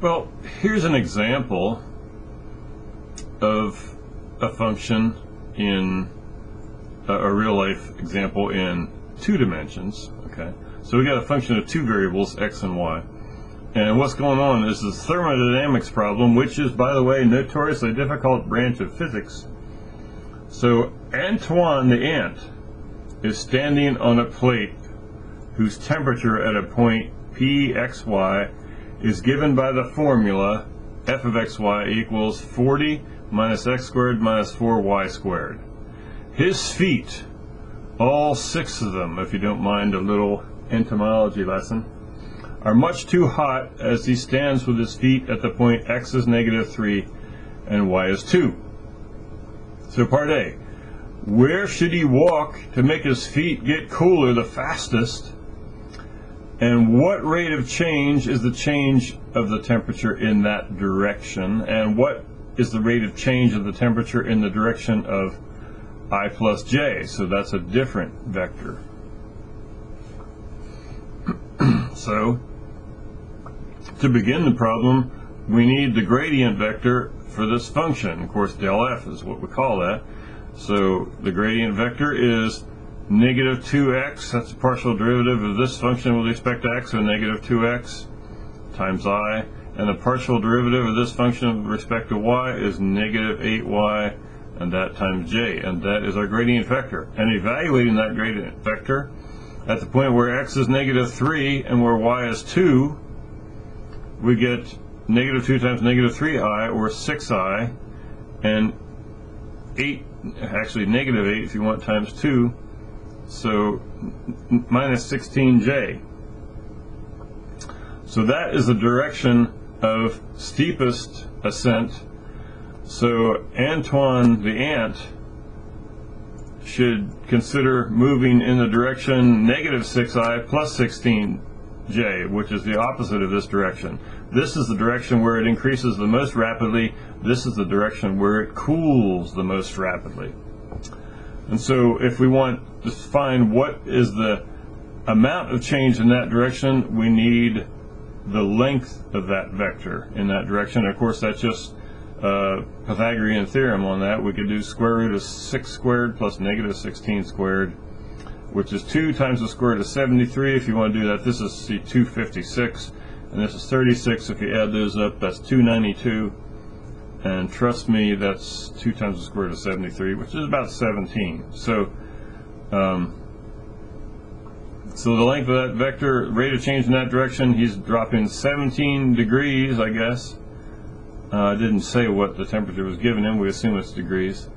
Well, here's an example of a function in a real-life example in 2 dimensions. Okay, so we got a function of 2 variables, x and y. And what's going on is this thermodynamics problem, which is, by the way, a notoriously difficult branch of physics. So Antoine the ant is standing on a plate whose temperature at a point Pxy is given by the formula f of xy equals 40 minus x squared minus 4y squared. His feet, all 6 of them, if you don't mind a little entomology lesson, are much too hot as he stands with his feet at the point x is -3 and y is 2. So part A, where should he walk to make his feet get cooler the fastest? And what rate of change is the change of the temperature in that direction? And what is the rate of change of the temperature in the direction of I plus j? So that's a different vector. So to begin the problem, we need the gradient vector for this function. Of course, del f is what we call that. So the gradient vector is -2x, that's the partial derivative of this function with respect to x, so -2x times I, and the partial derivative of this function with respect to y is -8y, and that times j, and that is our gradient vector. And evaluating that gradient vector at the point where x is -3 and where y is 2, we get -2 times -3i, or 6i, and 8, actually -8 if you want, times 2, so minus 16j. So that is the direction of steepest ascent. So Antoine the ant should consider moving in the direction -6i plus 16j, which is the opposite of this direction. This is the direction where it increases the most rapidly. This is the direction where it cools the most rapidly. And so if we want to find what is the amount of change in that direction, we need the length of that vector in that direction. Of course, that's just Pythagorean theorem on that. We could do square root of 6 squared plus -16 squared, which is 2 times the square root of 73. If you want to do that, this is 256, and this is 36. If you add those up, that's 292. And trust me, that's 2 times the square root of 73, which is about 17. So, so the length of that vector, rate of change in that direction, he's dropping 17 degrees, I guess. I didn't say what the temperature was given him. We assume it's degrees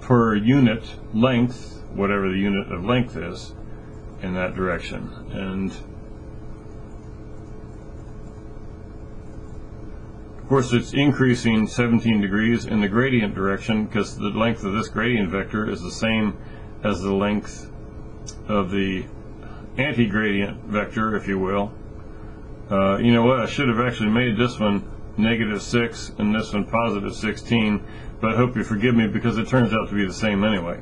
per unit length, whatever the unit of length is, in that direction. And of course, it's increasing 17 degrees in the gradient direction, because the length of this gradient vector is the same as the length of the anti-gradient vector, if you will. You know what? I should have actually made this one -6 and this one +16, but I hope you forgive me because it turns out to be the same anyway.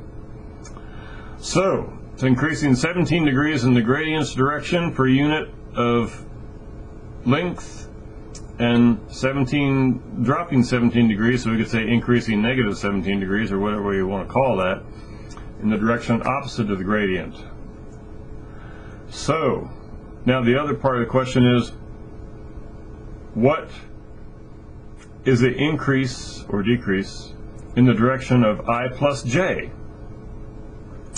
So it's increasing 17 degrees in the gradient's direction per unit of length, and dropping 17 degrees, so we could say increasing -17 degrees, or whatever you want to call that, in the direction opposite to the gradient. So now the other part of the question is, what is the increase or decrease in the direction of I plus j?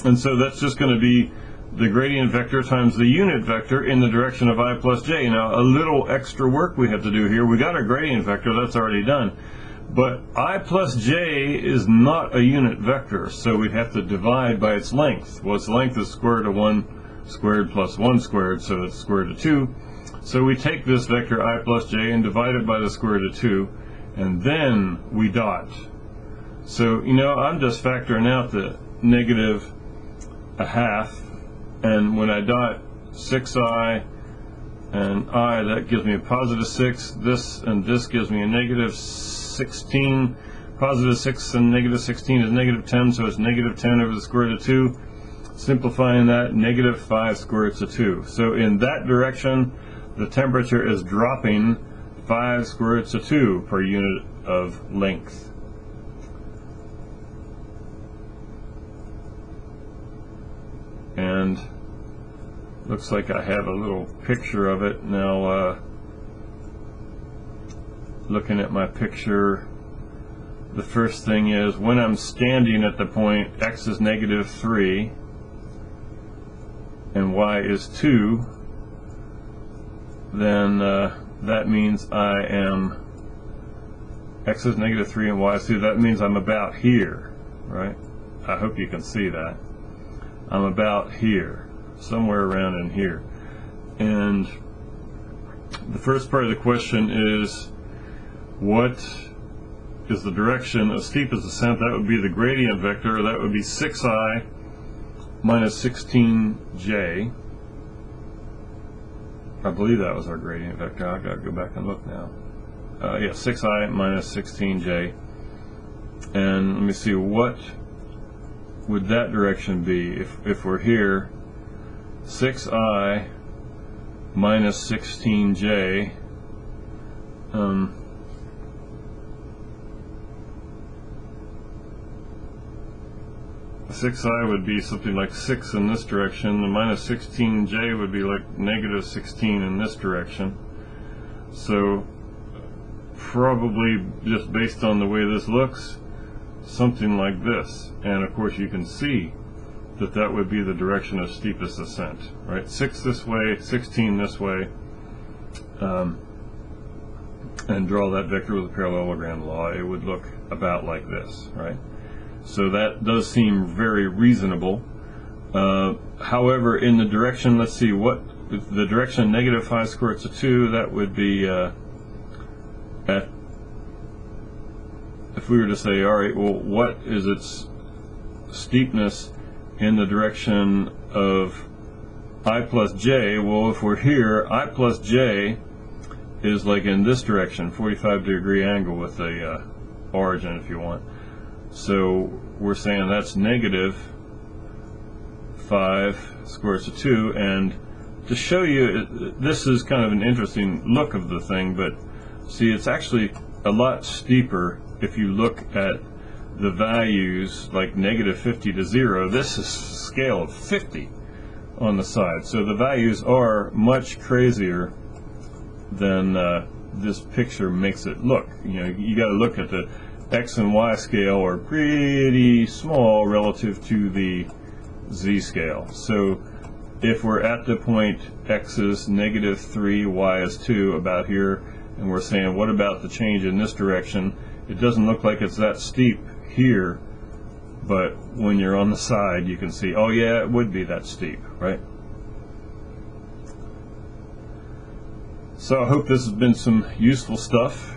And so that's just going to be the gradient vector times the unit vector in the direction of I plus j. Now, a little extra work we have to do here. We got our gradient vector, that's already done. But I plus j is not a unit vector, so we'd have to divide by its length. Well, its length is square root of 1 squared plus 1 squared, so it's square root of 2. So we take this vector I plus j and divide it by the square root of 2, and then we dot. So, you know, I'm just factoring out the -1/2, and when I dot 6i and I, that gives me a +6. This and this gives me a -16. +6 and -16 is -10, so it's -10 over the square root of 2. Simplifying that, -5 square roots of 2. So in that direction, the temperature is dropping 5 square roots of 2 per unit of length. And looks like I have a little picture of it now. Looking at my picture, the first thing is when I'm standing at the point x is negative 3 and y is 2, then that means I am, x is negative 3 and y is 2, that means I'm about here, right? I hope you can see that. I'm about here, somewhere around in here. And the first part of the question is, what is the direction of steepest ascent? That would be the gradient vector. That would be 6i minus 16j. I believe that was our gradient vector. I've got to go back and look now. Yeah, 6i minus 16j. And let me see, what would that direction be if we're here? 6i minus 16j. 6i would be something like 6 in this direction. The minus 16j would be like negative 16 in this direction. So probably, just based on the way this looks, something like this. And of course you can see that that would be the direction of steepest ascent, right? 6 this way, 16 this way, and draw that vector with a parallelogram law. It would look about like this, right? So that does seem very reasonable. However, in the direction, let's see, what the direction negative 5 square roots of 2, that would be at, if we were to say, all right, well, what is its steepness in the direction of I plus j? Well, if we're here, I plus j is like in this direction, 45-degree angle with a origin, if you want. So we're saying that's negative 5 square roots of 2, and to show you, this is kind of an interesting look of the thing, but see, it's actually a lot steeper if you look at the values like negative 50 to 0. This is a scale of 50 on the side, so the values are much crazier than this picture makes it look. You know, you got to look at the x and y scale are pretty small relative to the z scale. So if we're at the point x is negative 3, y is 2, about here, and we're saying what about the change in this direction, it doesn't look like it's that steep here, but when you're on the side you can see, oh yeah, it would be that steep, right? So I hope this has been some useful stuff.